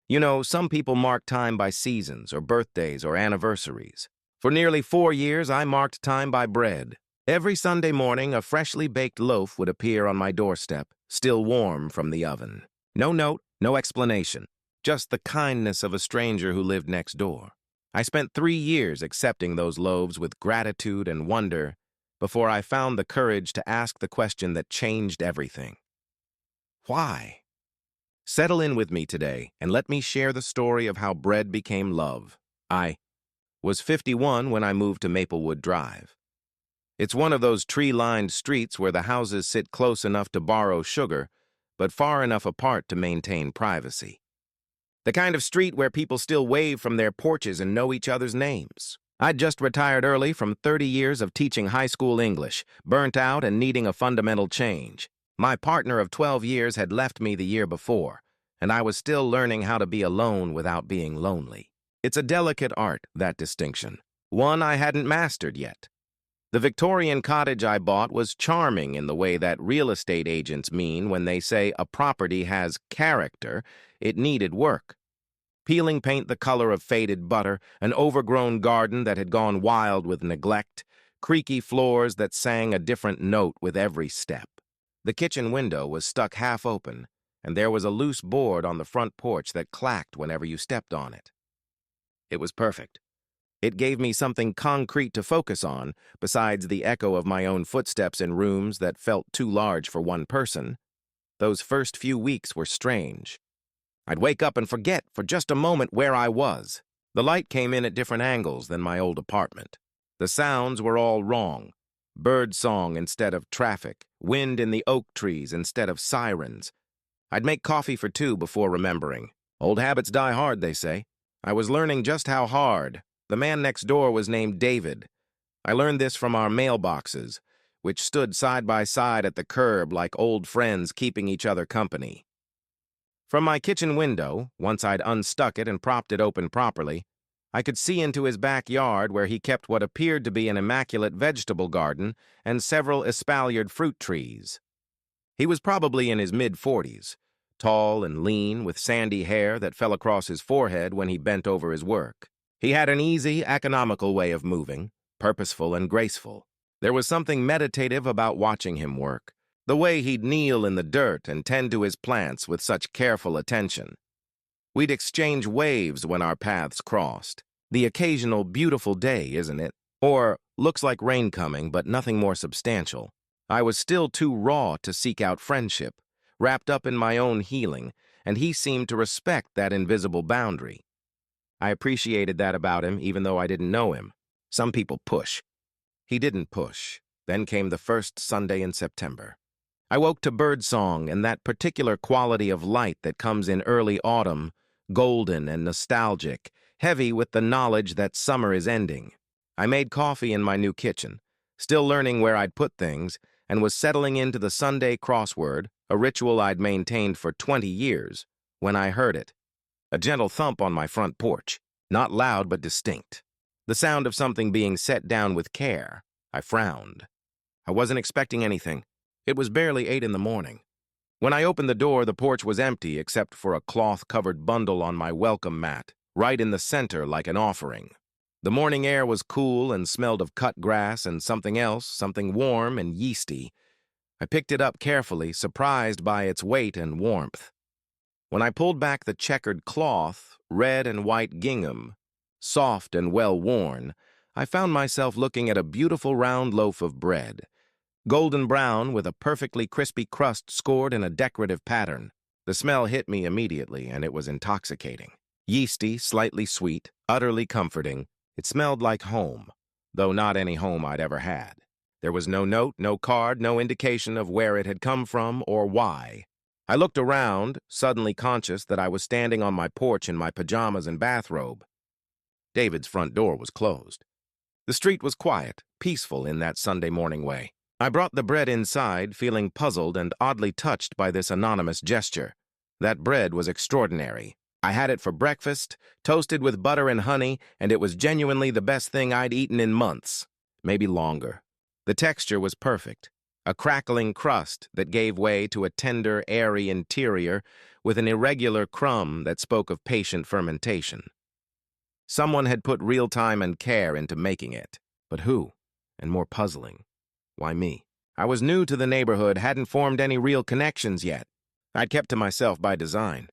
You know, some people mark time by seasons or birthdays or anniversaries. For nearly 4 years, I marked time by bread. Every Sunday morning, a freshly baked loaf would appear on my doorstep, still warm from the oven. No note, no explanation, just the kindness of a stranger who lived next door. I spent 3 years accepting those loaves with gratitude and wonder before I found the courage to ask the question that changed everything. Why? Settle in with me today and let me share the story of how bread became love. I was 51 when I moved to Maplewood Drive. It's one of those tree-lined streets where the houses sit close enough to borrow sugar, but far enough apart to maintain privacy. The kind of street where people still wave from their porches and know each other's names. I'd just retired early from 30 years of teaching high school English, burnt out and needing a fundamental change. My partner of 12 years had left me the year before, and I was still learning how to be alone without being lonely. It's a delicate art, that distinction, one I hadn't mastered yet. The Victorian cottage I bought was charming in the way that real estate agents mean when they say a property has character. It needed work. Peeling paint the color of faded butter, an overgrown garden that had gone wild with neglect, creaky floors that sang a different note with every step. The kitchen window was stuck half open, and there was a loose board on the front porch that clacked whenever you stepped on it. It was perfect. It gave me something concrete to focus on, besides the echo of my own footsteps in rooms that felt too large for one person. Those first few weeks were strange. I'd wake up and forget for just a moment where I was. The light came in at different angles than my old apartment. The sounds were all wrong. Bird song instead of traffic, wind in the oak trees instead of sirens. I'd make coffee for two before remembering. Old habits die hard, they say. I was learning just how hard. The man next door was named David. I learned this from our mailboxes, which stood side by side at the curb like old friends keeping each other company. From my kitchen window, once I'd unstuck it and propped it open properly, I could see into his backyard where he kept what appeared to be an immaculate vegetable garden and several espaliered fruit trees. He was probably in his mid-40s, tall and lean, with sandy hair that fell across his forehead when he bent over his work. He had an easy, economical way of moving, purposeful and graceful. There was something meditative about watching him work, the way he'd kneel in the dirt and tend to his plants with such careful attention. We'd exchange waves when our paths crossed. The occasional beautiful day, isn't it? Or looks like rain coming, but nothing more substantial. I was still too raw to seek out friendship, wrapped up in my own healing, and he seemed to respect that invisible boundary. I appreciated that about him, even though I didn't know him. Some people push. He didn't push. Then came the first Sunday in September. I woke to birdsong and that particular quality of light that comes in early autumn, golden and nostalgic, heavy with the knowledge that summer is ending. I made coffee in my new kitchen, still learning where I'd put things, and was settling into the Sunday crossword, a ritual I'd maintained for 20 years, when I heard it. A gentle thump on my front porch, not loud but distinct. The sound of something being set down with care. I frowned. I wasn't expecting anything. It was barely 8 in the morning. When I opened the door, the porch was empty except for a cloth-covered bundle on my welcome mat, right in the center like an offering. The morning air was cool and smelled of cut grass and something else, something warm and yeasty. I picked it up carefully, surprised by its weight and warmth. When I pulled back the checkered cloth, red and white gingham, soft and well-worn, I found myself looking at a beautiful round loaf of bread, golden brown with a perfectly crispy crust scored in a decorative pattern. The smell hit me immediately, and it was intoxicating. Yeasty, slightly sweet, utterly comforting. It smelled like home, though not any home I'd ever had. There was no note, no card, no indication of where it had come from or why. I looked around, suddenly conscious that I was standing on my porch in my pajamas and bathrobe. David's front door was closed. The street was quiet, peaceful in that Sunday morning way. I brought the bread inside, feeling puzzled and oddly touched by this anonymous gesture. That bread was extraordinary. I had it for breakfast, toasted with butter and honey, and it was genuinely the best thing I'd eaten in months, maybe longer. The texture was perfect. a crackling crust that gave way to a tender, airy interior with an irregular crumb that spoke of patient fermentation. Someone had put real time and care into making it. But who? And more puzzling, why me? I was new to the neighborhood, hadn't formed any real connections yet. I'd kept to myself by design.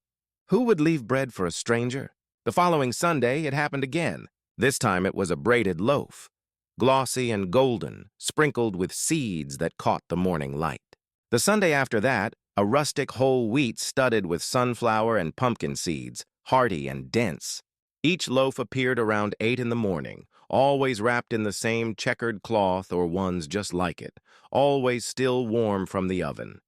Who would leave bread for a stranger? The following Sunday, it happened again. This time it was a braided loaf, glossy and golden, sprinkled with seeds that caught the morning light. The Sunday after that, a rustic whole wheat studded with sunflower and pumpkin seeds, hearty and dense. Each loaf appeared around 8 in the morning, always wrapped in the same checkered cloth or ones just like it, always still warm from the oven.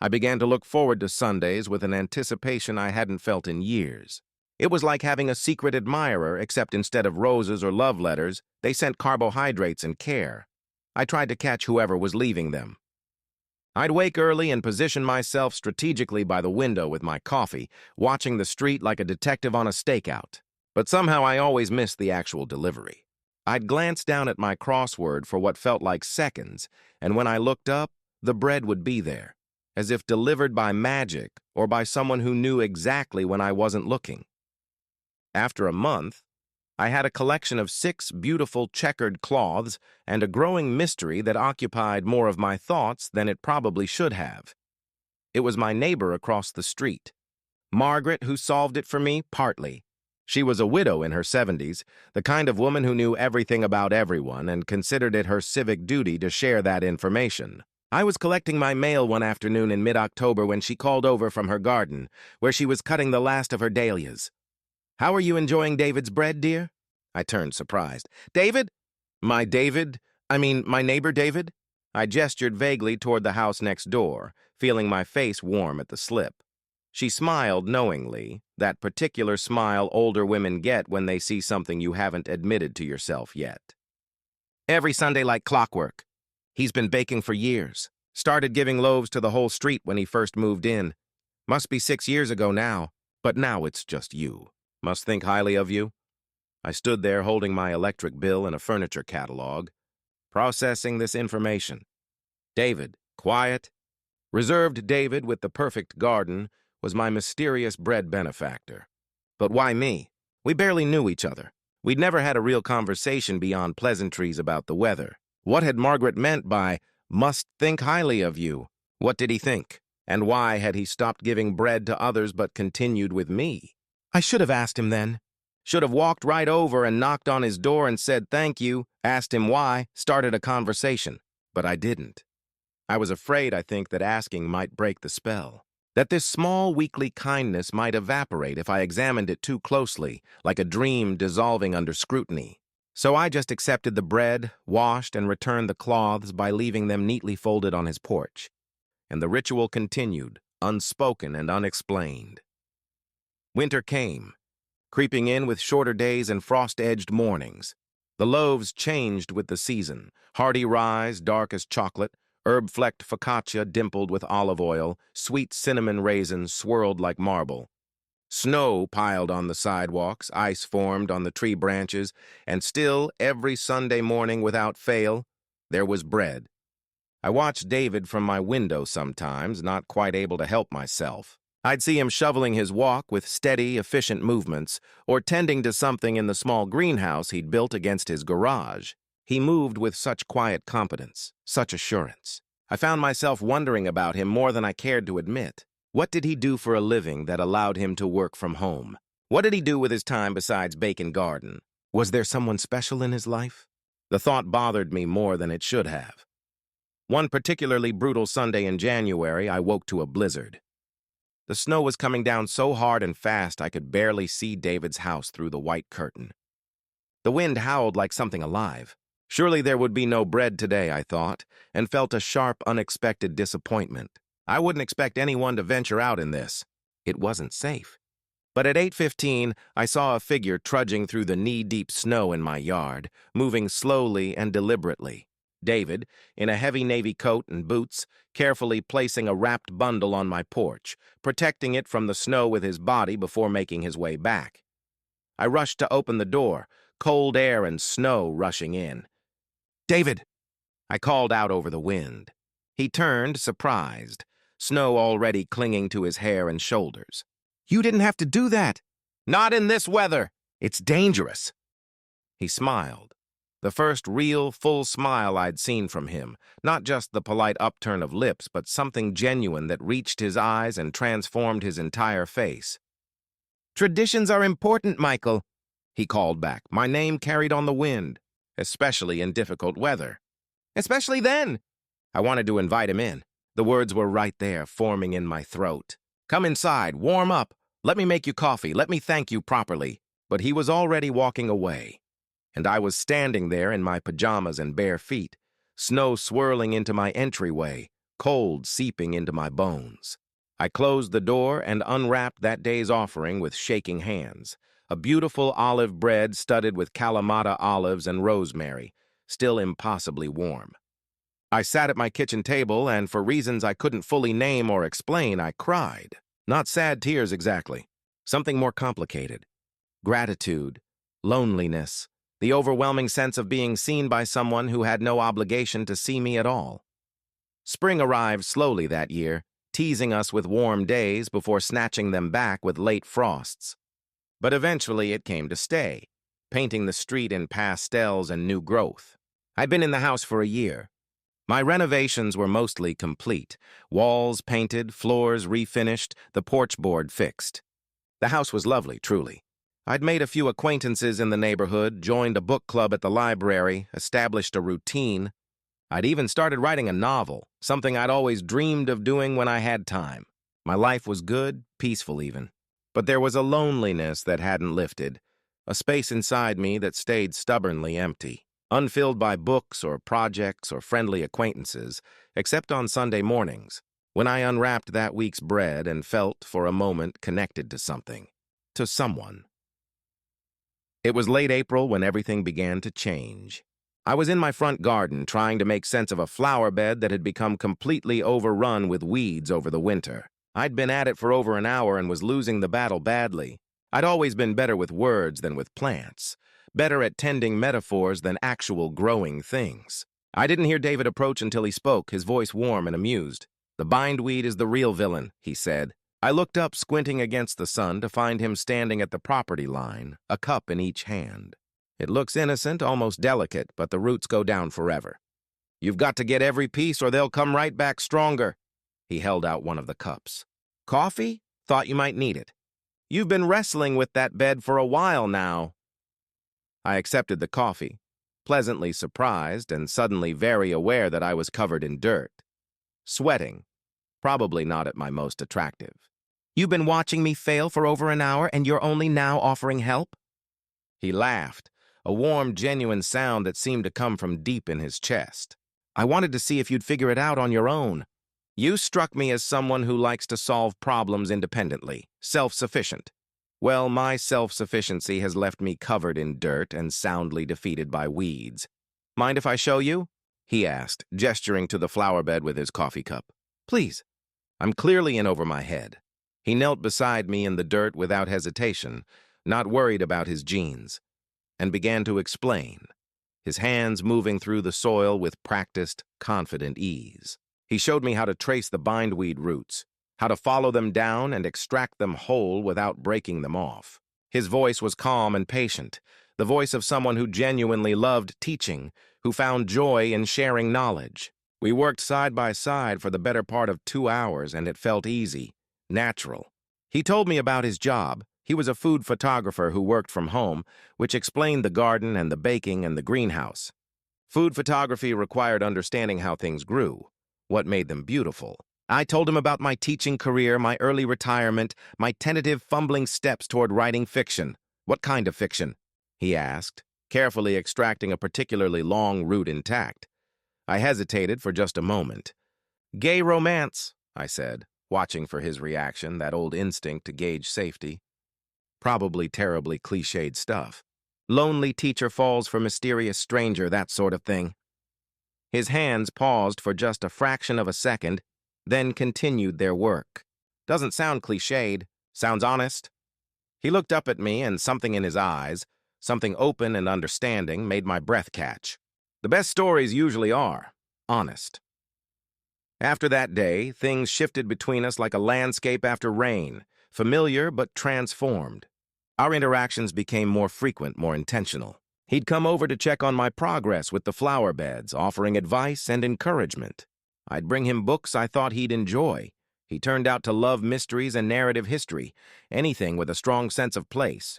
I began to look forward to Sundays with an anticipation I hadn't felt in years. It was like having a secret admirer, except instead of roses or love letters, they sent carbohydrates and care. I tried to catch whoever was leaving them. I'd wake early and position myself strategically by the window with my coffee, watching the street like a detective on a stakeout. But somehow I always missed the actual delivery. I'd glance down at my crossword for what felt like seconds, and when I looked up, the bread would be there, as if delivered by magic or by someone who knew exactly when I wasn't looking. After a month, I had a collection of 6 beautiful checkered cloths and a growing mystery that occupied more of my thoughts than it probably should have. It was my neighbor across the street, Margaret, who solved it for me, partly. She was a widow in her 70s, the kind of woman who knew everything about everyone and considered it her civic duty to share that information. I was collecting my mail one afternoon in mid-October when she called over from her garden, where she was cutting the last of her dahlias. "How are you enjoying David's bread, dear?" I turned surprised. "David? My neighbor David?" I gestured vaguely toward the house next door, feeling my face warm at the slip. She smiled knowingly, that particular smile older women get when they see something you haven't admitted to yourself yet. "Every Sunday like clockwork. He's been baking for years. Started giving loaves to the whole street when he first moved in. Must be 6 years ago now, but now it's just you. Must think highly of you." I stood there holding my electric bill and a furniture catalog, processing this information. David, quiet, reserved David with the perfect garden, was my mysterious bread benefactor. But why me? We barely knew each other. We'd never had a real conversation beyond pleasantries about the weather. What had Margaret meant by, "must think highly of you"? What did he think? And why had he stopped giving bread to others but continued with me? I should have asked him then. Should have walked right over and knocked on his door and said thank you, asked him why, started a conversation. But I didn't. I was afraid, I think, that asking might break the spell. That this small weekly kindness might evaporate if I examined it too closely, like a dream dissolving under scrutiny. So I just accepted the bread, washed, and returned the cloths by leaving them neatly folded on his porch. And the ritual continued, unspoken and unexplained. Winter came, creeping in with shorter days and frost-edged mornings. The loaves changed with the season, hearty rye, dark as chocolate, herb-flecked focaccia dimpled with olive oil, sweet cinnamon raisins swirled like marble. Snow piled on the sidewalks, ice formed on the tree branches, and still, every Sunday morning without fail, there was bread. I watched David from my window sometimes, not quite able to help myself. I'd see him shoveling his walk with steady, efficient movements, or tending to something in the small greenhouse he'd built against his garage. He moved with such quiet competence, such assurance. I found myself wondering about him more than I cared to admit. What did he do for a living that allowed him to work from home? What did he do with his time besides bake and garden? Was there someone special in his life? The thought bothered me more than it should have. One particularly brutal Sunday in January, I woke to a blizzard. The snow was coming down so hard and fast I could barely see David's house through the white curtain. The wind howled like something alive. Surely there would be no bread today, I thought, and felt a sharp, unexpected disappointment. I wouldn't expect anyone to venture out in this. It wasn't safe. But at 8:15, I saw a figure trudging through the knee-deep snow in my yard, moving slowly and deliberately. David, in a heavy navy coat and boots, carefully placing a wrapped bundle on my porch, protecting it from the snow with his body before making his way back. I rushed to open the door, cold air and snow rushing in. "David!" I called out over the wind. He turned, surprised, snow already clinging to his hair and shoulders. "You didn't have to do that." "Not in this weather. It's dangerous." He smiled. The first real, full smile I'd seen from him, not just the polite upturn of lips, but something genuine that reached his eyes and transformed his entire face. "Traditions are important, Michael," he called back, my name carried on the wind, especially in difficult weather. "Especially then." I wanted to invite him in. The words were right there, forming in my throat. "Come inside, warm up. Let me make you coffee. Let me thank you properly." But he was already walking away, and I was standing there in my pajamas and bare feet, snow swirling into my entryway, cold seeping into my bones. I closed the door and unwrapped that day's offering with shaking hands, a beautiful olive bread studded with Kalamata olives and rosemary, still impossibly warm. I sat at my kitchen table, and for reasons I couldn't fully name or explain, I cried. Not sad tears exactly, something more complicated. Gratitude, loneliness, the overwhelming sense of being seen by someone who had no obligation to see me at all. Spring arrived slowly that year, teasing us with warm days before snatching them back with late frosts. But eventually it came to stay, painting the street in pastels and new growth. I'd been in the house for a year. My renovations were mostly complete, walls painted, floors refinished, the porch board fixed. The house was lovely, truly. I'd made a few acquaintances in the neighborhood, joined a book club at the library, established a routine. I'd even started writing a novel, something I'd always dreamed of doing when I had time. My life was good, peaceful even. But there was a loneliness that hadn't lifted, a space inside me that stayed stubbornly empty, unfilled by books or projects or friendly acquaintances, except on Sunday mornings, when I unwrapped that week's bread and felt, for a moment, connected to something, to someone. It was late April when everything began to change. I was in my front garden trying to make sense of a flower bed that had become completely overrun with weeds over the winter. I'd been at it for over an hour and was losing the battle badly. I'd always been better with words than with plants, better at tending metaphors than actual growing things. I didn't hear David approach until he spoke, his voice warm and amused. "The bindweed is the real villain," he said. I looked up, squinting against the sun, to find him standing at the property line, a cup in each hand. "It looks innocent, almost delicate, but the roots go down forever. You've got to get every piece or they'll come right back stronger." He held out one of the cups. "Coffee? Thought you might need it. You've been wrestling with that bed for a while now." I accepted the coffee, pleasantly surprised and suddenly very aware that I was covered in dirt. Sweating, probably not at my most attractive. "You've been watching me fail for over an hour and you're only now offering help?" He laughed, a warm, genuine sound that seemed to come from deep in his chest. "I wanted to see if you'd figure it out on your own. You struck me as someone who likes to solve problems independently, self-sufficient. Well, my self-sufficiency has left me covered in dirt and soundly defeated by weeds. Mind if I show you?" he asked, gesturing to the flower bed with his coffee cup. "Please." I'm clearly in over my head. He knelt beside me in the dirt without hesitation, not worried about his jeans, and began to explain, his hands moving through the soil with practiced, confident ease. He showed me how to trace the bindweed roots, how to follow them down and extract them whole without breaking them off. His voice was calm and patient, the voice of someone who genuinely loved teaching, who found joy in sharing knowledge. We worked side by side for the better part of 2 hours, and it felt easy, natural. He told me about his job. He was a food photographer who worked from home, which explained the garden and the baking and the greenhouse. Food photography required understanding how things grew, what made them beautiful. I told him about my teaching career, my early retirement, my tentative fumbling steps toward writing fiction. "What kind of fiction?" he asked, carefully extracting a particularly long root intact. I hesitated for just a moment. "Gay romance," I said, watching for his reaction, that old instinct to gauge safety. Probably terribly cliched stuff. Lonely teacher falls for mysterious stranger, that sort of thing. His hands paused for just a fraction of a second, then continued their work. "Doesn't sound cliched. Sounds honest." He looked up at me, and something in his eyes, something open and understanding, made my breath catch. The best stories usually are honest. After that day, things shifted between us like a landscape after rain, familiar but transformed. Our interactions became more frequent, more intentional. He'd come over to check on my progress with the flower beds, offering advice and encouragement. I'd bring him books I thought he'd enjoy. He turned out to love mysteries and narrative history, anything with a strong sense of place.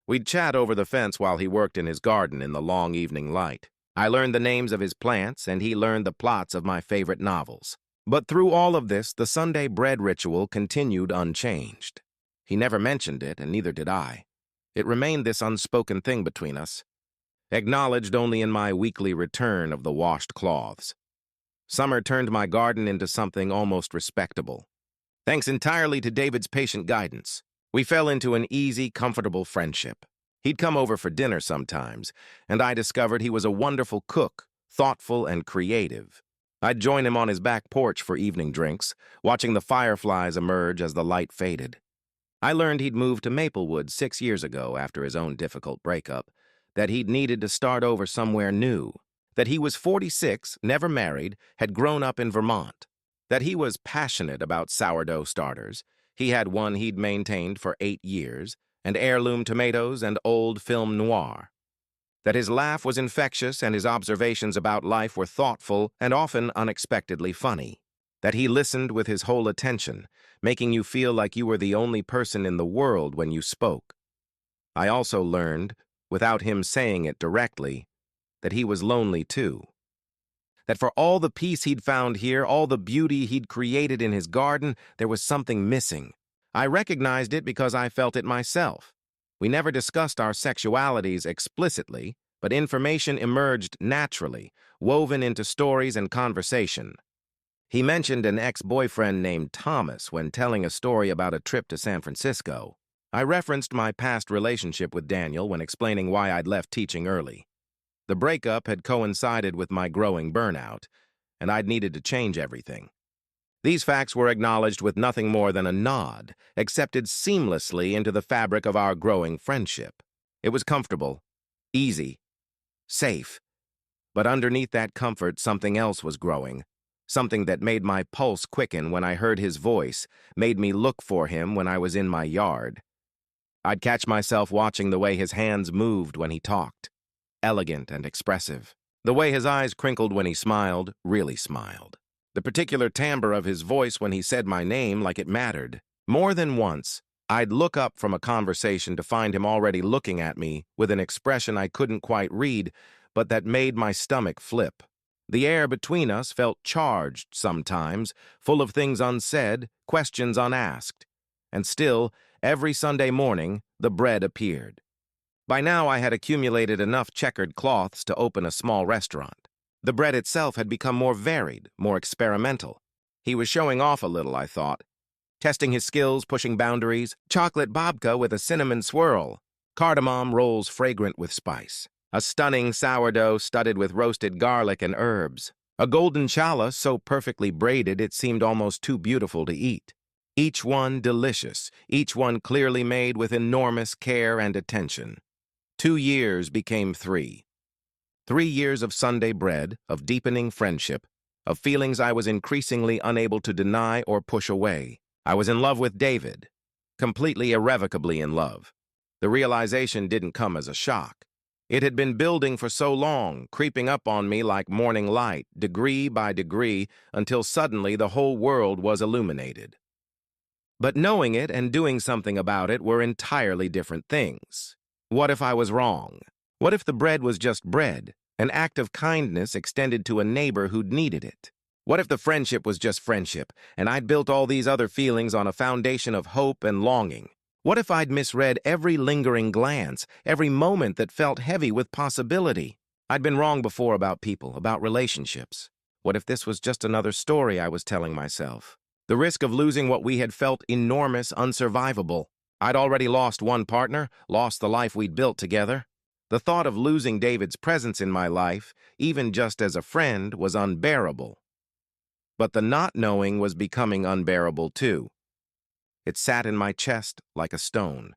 We'd chat over the fence while he worked in his garden in the long evening light. I learned the names of his plants, and he learned the plots of my favorite novels. But through all of this, the Sunday bread ritual continued unchanged. He never mentioned it, and neither did I. It remained this unspoken thing between us, acknowledged only in my weekly return of the washed cloths. Summer turned my garden into something almost respectable. Thanks entirely to David's patient guidance, we fell into an easy, comfortable friendship. He'd come over for dinner sometimes, and I discovered he was a wonderful cook, thoughtful and creative. I'd join him on his back porch for evening drinks, watching the fireflies emerge as the light faded. I learned he'd moved to Maplewood 6 years ago after his own difficult breakup, that he'd needed to start over somewhere new, that he was 46, never married, had grown up in Vermont, that he was passionate about sourdough starters. He had one he'd maintained for 8 years, and heirloom tomatoes and old film noir. That his laugh was infectious and his observations about life were thoughtful and often unexpectedly funny. That he listened with his whole attention, making you feel like you were the only person in the world when you spoke. I also learned, without him saying it directly, that he was lonely too. That for all the peace he'd found here, all the beauty he'd created in his garden, there was something missing. I recognized it because I felt it myself. We never discussed our sexualities explicitly, but information emerged naturally, woven into stories and conversation. He mentioned an ex-boyfriend named Thomas when telling a story about a trip to San Francisco. I referenced my past relationship with Daniel when explaining why I'd left teaching early. The breakup had coincided with my growing burnout, and I'd needed to change everything. These facts were acknowledged with nothing more than a nod, accepted seamlessly into the fabric of our growing friendship. It was comfortable, easy, safe. But underneath that comfort, something else was growing, something that made my pulse quicken when I heard his voice, made me look for him when I was in my yard. I'd catch myself watching the way his hands moved when he talked, elegant and expressive. The way his eyes crinkled when he smiled, really smiled. The particular timbre of his voice when he said my name like it mattered. More than once, I'd look up from a conversation to find him already looking at me with an expression I couldn't quite read, but that made my stomach flip. The air between us felt charged sometimes, full of things unsaid, questions unasked. And still, every Sunday morning, the bread appeared. By now, I had accumulated enough checkered cloths to open a small restaurant. The bread itself had become more varied, more experimental. He was showing off a little, I thought. Testing his skills, pushing boundaries, chocolate babka with a cinnamon swirl, cardamom rolls fragrant with spice, a stunning sourdough studded with roasted garlic and herbs, a golden challah so perfectly braided it seemed almost too beautiful to eat. Each one delicious, each one clearly made with enormous care and attention. 2 years became 3. 3 years of Sunday bread, of deepening friendship, of feelings I was increasingly unable to deny or push away. I was in love with David, completely irrevocably in love. The realization didn't come as a shock. It had been building for so long, creeping up on me like morning light, degree by degree, until suddenly the whole world was illuminated. But knowing it and doing something about it were entirely different things. What if I was wrong? What if the bread was just bread, an act of kindness extended to a neighbor who'd needed it? What if the friendship was just friendship, and I'd built all these other feelings on a foundation of hope and longing? What if I'd misread every lingering glance, every moment that felt heavy with possibility? I'd been wrong before about people, about relationships. What if this was just another story I was telling myself? The risk of losing what we had felt enormous, unsurvivable. I'd already lost one partner, lost the life we'd built together. The thought of losing David's presence in my life, even just as a friend, was unbearable. But the not knowing was becoming unbearable too. It sat in my chest like a stone.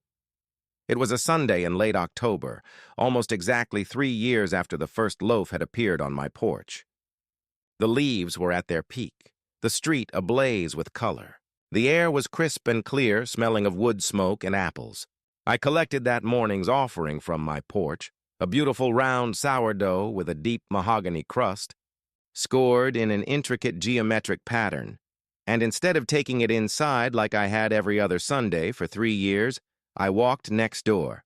It was a Sunday in late October, almost exactly 3 years after the first loaf had appeared on my porch. The leaves were at their peak. the street ablaze with color. The air was crisp and clear, smelling of wood smoke and apples. I collected that morning's offering from my porch, a beautiful round sourdough with a deep mahogany crust, scored in an intricate geometric pattern, and instead of taking it inside like I had every other Sunday for 3 years, I walked next door.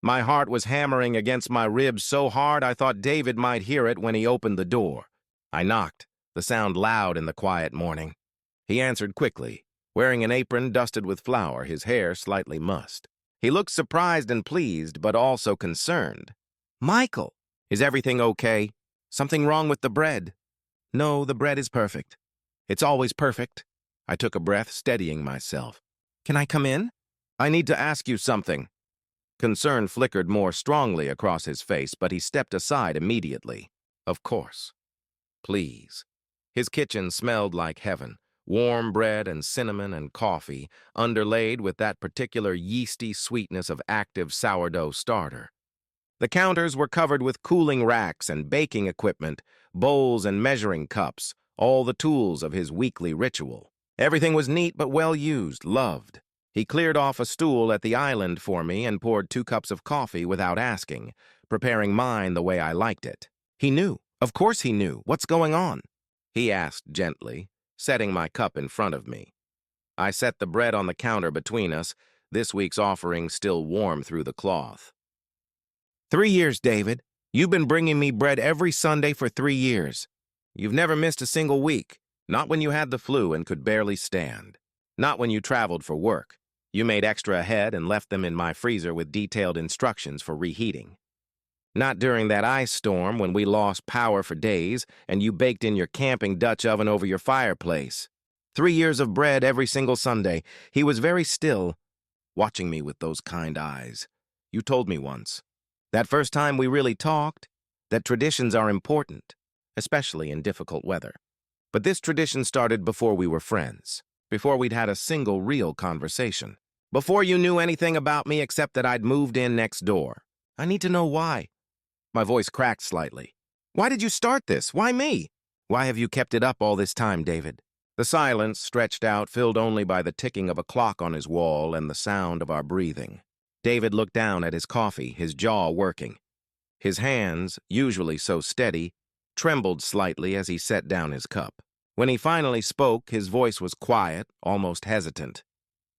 My heart was hammering against my ribs so hard I thought David might hear it when he opened the door. I knocked, the sound loud in the quiet morning. He answered quickly, wearing an apron dusted with flour, his hair slightly mussed. He looked surprised and pleased, but also concerned. "Michael, is everything okay? Something wrong with the bread?" "No, the bread is perfect. It's always perfect." I took a breath, steadying myself. "Can I come in? I need to ask you something." Concern flickered more strongly across his face, but he stepped aside immediately. "Of course. Please." His kitchen smelled like heaven. Warm bread and cinnamon and coffee, underlaid with that particular yeasty sweetness of active sourdough starter. The counters were covered with cooling racks and baking equipment, bowls and measuring cups, all the tools of his weekly ritual. Everything was neat but well used, loved. He cleared off a stool at the island for me and poured 2 cups of coffee without asking, preparing mine the way I liked it. He knew. Of course he knew. "What's going on?" he asked gently, setting my cup in front of me. I set the bread on the counter between us, this week's offering still warm through the cloth. 3 years, David. You've been bringing me bread every Sunday for 3 years. You've never missed a single week, not when you had the flu and could barely stand. Not when you traveled for work. You made extra ahead and left them in my freezer with detailed instructions for reheating. Not during that ice storm when we lost power for days and you baked in your camping Dutch oven over your fireplace. 3 years of bread every single Sunday. He was very still, watching me with those kind eyes. You told me once, that first time we really talked, that traditions are important, especially in difficult weather. But this tradition started before we were friends, before we'd had a single real conversation, before you knew anything about me except that I'd moved in next door. I need to know why. My voice cracked slightly. Why did you start this? Why me? Why have you kept it up all this time, David? The silence, stretched out, filled only by the ticking of a clock on his wall and the sound of our breathing. David looked down at his coffee, his jaw working. His hands, usually so steady, trembled slightly as he set down his cup. When he finally spoke, his voice was quiet, almost hesitant.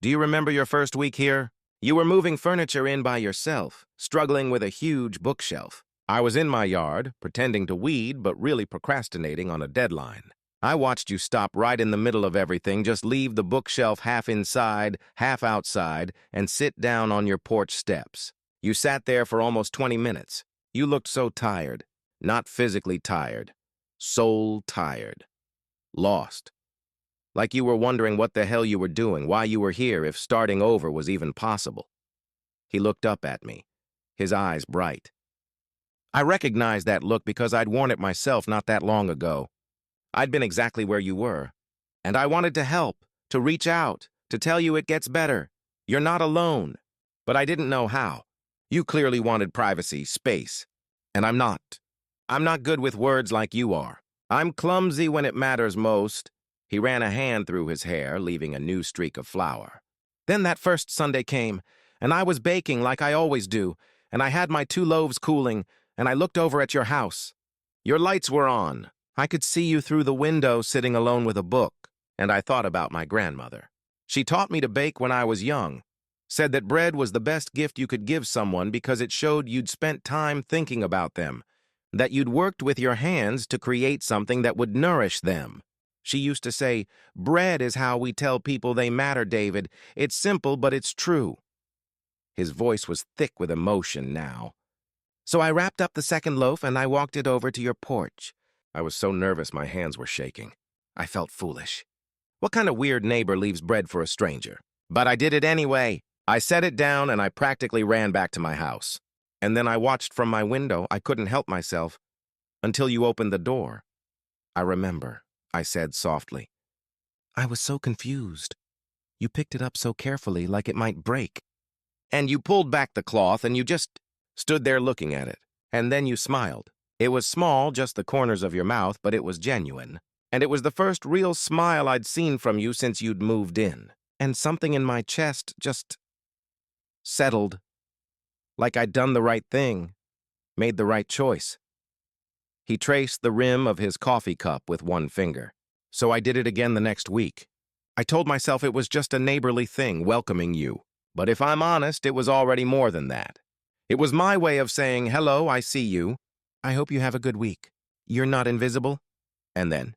"Do you remember your first week here? You were moving furniture in by yourself, struggling with a huge bookshelf. I was in my yard, pretending to weed, but really procrastinating on a deadline. I watched you stop right in the middle of everything, just leave the bookshelf half inside, half outside, and sit down on your porch steps. You sat there for almost 20 minutes. You looked so tired. Not physically tired. Soul tired. Lost. Like you were wondering what the hell you were doing, why you were here, if starting over was even possible." He looked up at me, his eyes bright. I recognized that look because I'd worn it myself not that long ago. I'd been exactly where you were. And I wanted to help, to reach out, to tell you it gets better. You're not alone. But I didn't know how. You clearly wanted privacy, space. And I'm not. I'm not good with words like you are. I'm clumsy when it matters most. He ran a hand through his hair, leaving a new streak of flour. Then that first Sunday came, and I was baking like I always do, and I had my 2 loaves cooling, and I looked over at your house. Your lights were on. I could see you through the window sitting alone with a book, and I thought about my grandmother. She taught me to bake when I was young, said that bread was the best gift you could give someone because it showed you'd spent time thinking about them, that you'd worked with your hands to create something that would nourish them. She used to say, "Bread is how we tell people they matter, David. It's simple, but it's true." His voice was thick with emotion now. "So I wrapped up the second loaf and I walked it over to your porch." I was so nervous my hands were shaking. I felt foolish. What kind of weird neighbor leaves bread for a stranger? But I did it anyway. I set it down and I practically ran back to my house. And then I watched from my window. I couldn't help myself until you opened the door. "I remember," I said softly. "I was so confused. You picked it up so carefully, like it might break. And you pulled back the cloth and you just stood there looking at it. And then you smiled. It was small, just the corners of your mouth, but it was genuine. And it was the first real smile I'd seen from you since you'd moved in. And something in my chest just settled, like I'd done the right thing, made the right choice. He traced the rim of his coffee cup with one finger. So I did it again the next week. I told myself it was just a neighborly thing, welcoming you. But if I'm honest, it was already more than that. It was my way of saying, hello, I see you. I hope you have a good week. You're not invisible? And then,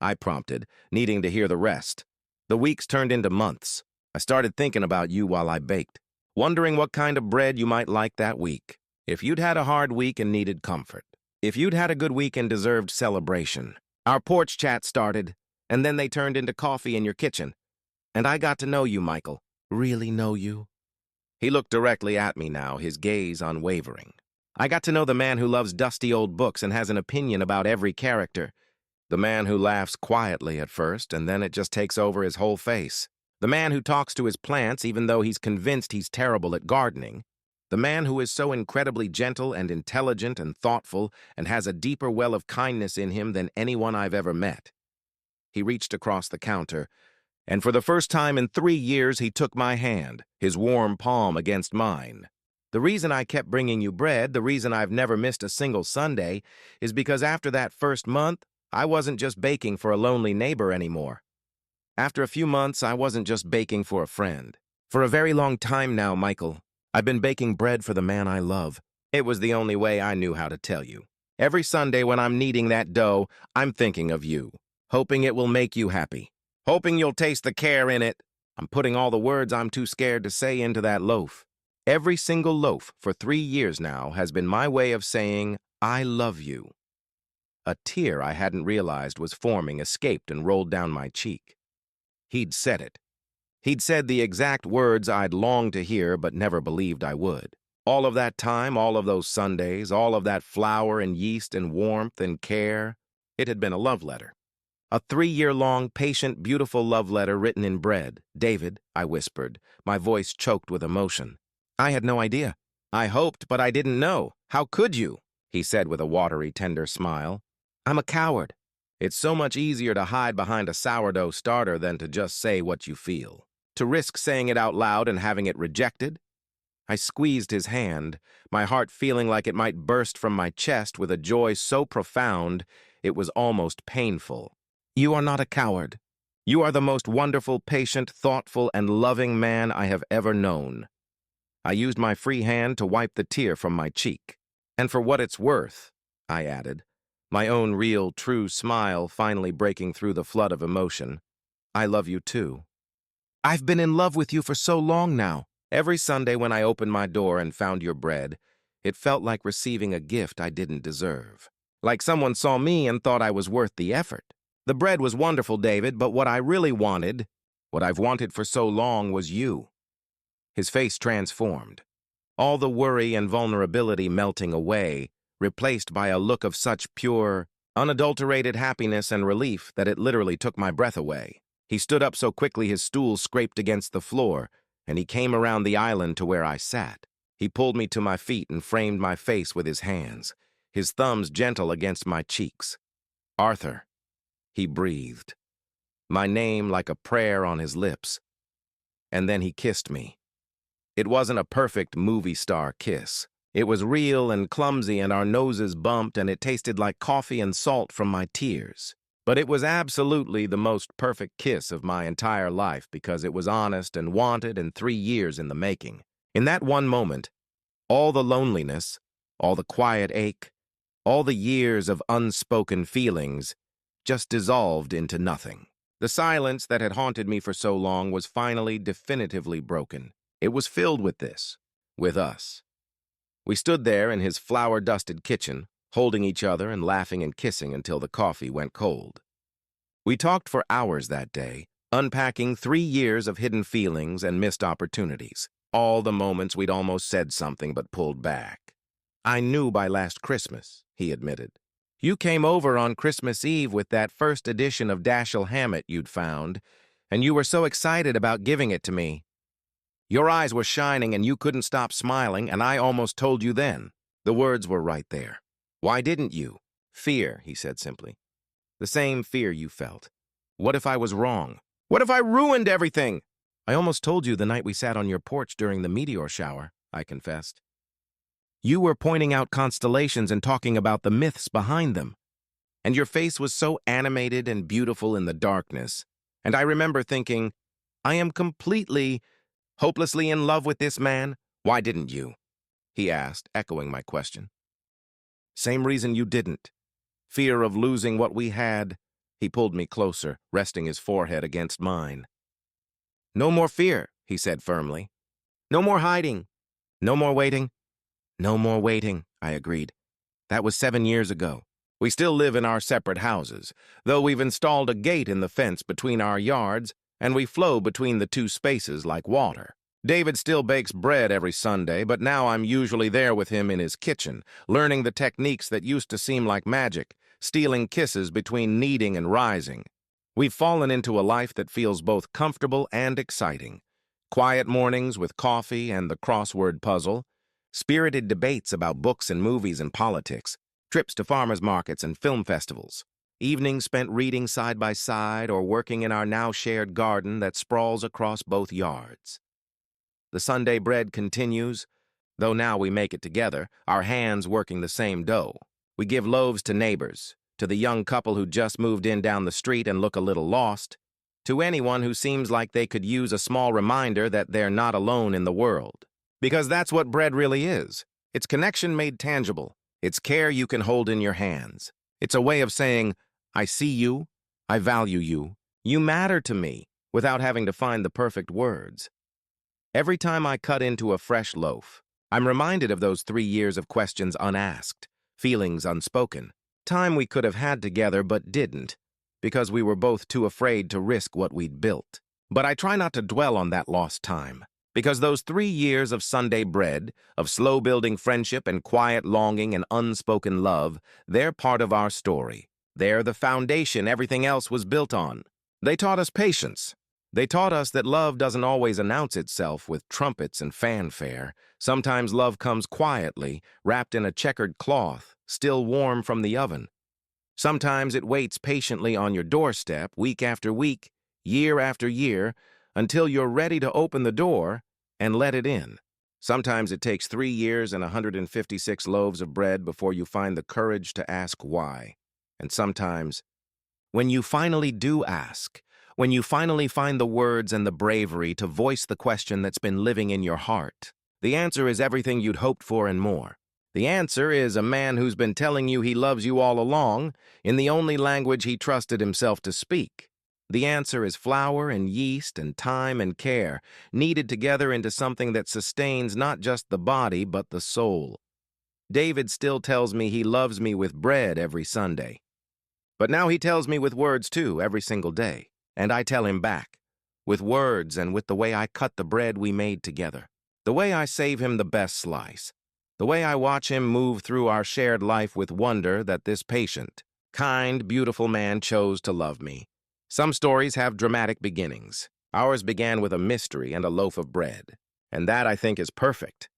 I prompted, needing to hear the rest. The weeks turned into months. I started thinking about you while I baked, wondering what kind of bread you might like that week. If you'd had a hard week and needed comfort. If you'd had a good week and deserved celebration. Our porch chat started, and then they turned into coffee in your kitchen. And I got to know you, Michael. Really know you? He looked directly at me now, his gaze unwavering. I got to know the man who loves dusty old books and has an opinion about every character. The man who laughs quietly at first, and then it just takes over his whole face. The man who talks to his plants even though he's convinced he's terrible at gardening. The man who is so incredibly gentle and intelligent and thoughtful and has a deeper well of kindness in him than anyone I've ever met. He reached across the counter, and for the first time in 3 years he took my hand, his warm palm against mine. The reason I kept bringing you bread, the reason I've never missed a single Sunday, is because after that first month, I wasn't just baking for a lonely neighbor anymore. After a few months, I wasn't just baking for a friend. For a very long time now, Michael, I've been baking bread for the man I love. It was the only way I knew how to tell you. Every Sunday when I'm kneading that dough, I'm thinking of you, hoping it will make you happy, hoping you'll taste the care in it. I'm putting all the words I'm too scared to say into that loaf. Every single loaf for 3 years now has been my way of saying, I love you. A tear I hadn't realized was forming escaped and rolled down my cheek. He'd said it. He'd said the exact words I'd longed to hear but never believed I would. All of that time, all of those Sundays, all of that flour and yeast and warmth and care, it had been a love letter. A 3-year-long, patient, beautiful love letter written in bread. David, I whispered, my voice choked with emotion. I had no idea. I hoped, but I didn't know. How could you? He said with a watery, tender smile. I'm a coward. It's so much easier to hide behind a sourdough starter than to just say what you feel. To risk saying it out loud and having it rejected? I squeezed his hand, my heart feeling like it might burst from my chest with a joy so profound it was almost painful. You are not a coward. You are the most wonderful, patient, thoughtful, and loving man I have ever known. I used my free hand to wipe the tear from my cheek. And for what it's worth, I added, my own real, true smile finally breaking through the flood of emotion, I love you too. I've been in love with you for so long now. Every Sunday when I opened my door and found your bread, it felt like receiving a gift I didn't deserve. Like someone saw me and thought I was worth the effort. The bread was wonderful, David, but what I really wanted, what I've wanted for so long, was you. His face transformed. All the worry and vulnerability melting away, replaced by a look of such pure, unadulterated happiness and relief that it literally took my breath away. He stood up so quickly his stool scraped against the floor, and he came around the island to where I sat. He pulled me to my feet and framed my face with his hands, his thumbs gentle against my cheeks. Arthur, he breathed, my name like a prayer on his lips. And then he kissed me. It wasn't a perfect movie star kiss. It was real and clumsy, and our noses bumped, and it tasted like coffee and salt from my tears. But it was absolutely the most perfect kiss of my entire life because it was honest and wanted and 3 years in the making. In that one moment, all the loneliness, all the quiet ache, all the years of unspoken feelings just dissolved into nothing. The silence that had haunted me for so long was finally definitively broken. It was filled with this, with us. We stood there in his flour-dusted kitchen, holding each other and laughing and kissing until the coffee went cold. We talked for hours that day, unpacking 3 years of hidden feelings and missed opportunities, all the moments we'd almost said something but pulled back. I knew by last Christmas, he admitted. You came over on Christmas Eve with that first edition of Dashiell Hammett you'd found, and you were so excited about giving it to me. Your eyes were shining and you couldn't stop smiling, and I almost told you then. The words were right there. Why didn't you? Fear, he said simply. The same fear you felt. What if I was wrong? What if I ruined everything? I almost told you the night we sat on your porch during the meteor shower, I confessed. You were pointing out constellations and talking about the myths behind them. And your face was so animated and beautiful in the darkness. And I remember thinking, I am completely, hopelessly in love with this man. Why didn't you? He asked, echoing my question. Same reason you didn't. Fear of losing what we had. He pulled me closer, resting his forehead against mine. No more fear, he said firmly. No more hiding. No more waiting. No more waiting, I agreed. That was 7 years ago. We still live in our separate houses, though we've installed a gate in the fence between our yards, and we flow between the two spaces like water. David still bakes bread every Sunday, but now I'm usually there with him in his kitchen, learning the techniques that used to seem like magic, stealing kisses between kneading and rising. We've fallen into a life that feels both comfortable and exciting. Quiet mornings with coffee and the crossword puzzle, spirited debates about books and movies and politics, trips to farmers markets and film festivals, evenings spent reading side by side or working in our now shared garden that sprawls across both yards. The Sunday bread continues, though now we make it together, our hands working the same dough. We give loaves to neighbors, to the young couple who just moved in down the street and look a little lost, to anyone who seems like they could use a small reminder that they're not alone in the world. Because that's what bread really is. It's connection made tangible. It's care you can hold in your hands. It's a way of saying, I see you, I value you, you matter to me, without having to find the perfect words. Every time I cut into a fresh loaf, I'm reminded of those 3 years of questions unasked, feelings unspoken, time we could have had together but didn't, because we were both too afraid to risk what we'd built. But I try not to dwell on that lost time, because those 3 years of Sunday bread, of slow-building friendship and quiet longing and unspoken love, they're part of our story. They're the foundation everything else was built on. They taught us patience. They taught us that love doesn't always announce itself with trumpets and fanfare. Sometimes love comes quietly, wrapped in a checkered cloth, still warm from the oven. Sometimes it waits patiently on your doorstep, week after week, year after year, until you're ready to open the door and let it in. Sometimes it takes 3 years and 156 loaves of bread before you find the courage to ask why. And sometimes, when you finally do ask, when you finally find the words and the bravery to voice the question that's been living in your heart, the answer is everything you'd hoped for and more. The answer is a man who's been telling you he loves you all along in the only language he trusted himself to speak. The answer is flour and yeast and time and care, kneaded together into something that sustains not just the body but the soul. David still tells me he loves me with bread every Sunday. But now he tells me with words too, every single day. And I tell him back, with words and with the way I cut the bread we made together, the way I save him the best slice, the way I watch him move through our shared life with wonder that this patient, kind, beautiful man chose to love me. Some stories have dramatic beginnings. Ours began with a mystery and a loaf of bread. And that, I think, is perfect.